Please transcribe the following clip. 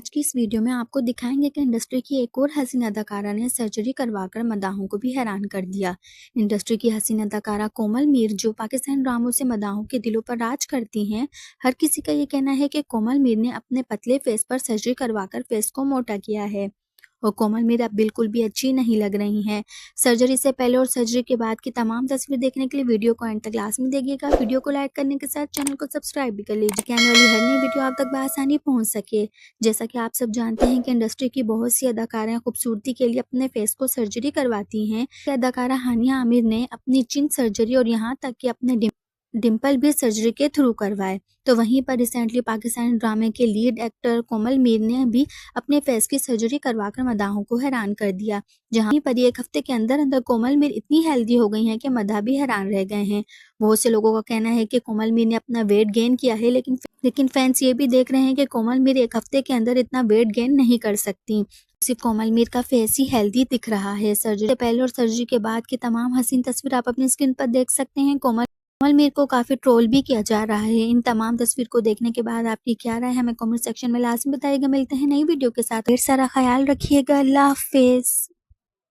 आज की इस वीडियो में आपको दिखाएंगे कि इंडस्ट्री की एक और हसीन अदाकारा ने सर्जरी करवाकर मदाहों को भी हैरान कर दिया। इंडस्ट्री की हसीन अदाकारा कोमल मीर, जो पाकिस्तान ड्रामों से मदाहों के दिलों पर राज करती हैं, हर किसी का ये कहना है कि कोमल मीर ने अपने पतले फेस पर सर्जरी करवाकर फेस को मोटा किया है और कोमल मीर अब बिल्कुल भी अच्छी नहीं लग रही हैं। सर्जरी से पहले और सर्जरी के बाद की तमाम तस्वीर देखने के लिए वीडियो को एंड तक क्लास में देखिएगा। वीडियो को लाइक करने के साथ चैनल को सब्सक्राइब भी कर लीजिए कि आने वाली हर नई वीडियो आप तक बआसानी पहुंच सके। जैसा कि आप सब जानते हैं कि इंडस्ट्री की बहुत सी अदाकाराएं खूबसूरती के लिए अपने फेस को सर्जरी करवाती हैं। अदाकारा हानिया आमिर ने अपनी चिन सर्जरी और यहाँ तक कि अपने डिम्पल भी सर्जरी के थ्रू करवाए। तो वहीं पर रिसेंटली पाकिस्तानी ड्रामे के लीड एक्टर कोमल मीर ने भी अपने फेस की सर्जरी करवाकर मदाहों को हैरान कर दिया। जहां पर एक हफ्ते के अंदर अंदर कोमल मीर इतनी हेल्दी हो गई हैं कि मदाह भी हैरान रह गए हैं। बहुत से लोगों का कहना है कि कोमल मीर ने अपना वेट गेन किया है, लेकिन फैंस ये भी देख रहे हैं कि कोमल मीर एक हफ्ते के अंदर इतना वेट गेन नहीं कर सकती। सिर्फ कोमल मीर का फेस ही हेल्दी दिख रहा है। सर्जरी से पहले और सर्जरी के बाद की तमाम हसीन तस्वीर आप अपनी स्क्रीन पर देख सकते हैं। कोमल मीर को काफी ट्रोल भी किया जा रहा है। इन तमाम तस्वीर को देखने के बाद आपकी क्या राय है हमें कमेंट सेक्शन में लाजमी बताइएगा। मिलते हैं नई वीडियो के साथ। ढेर सारा ख्याल रखिएगा। अल्लाह हाफिज।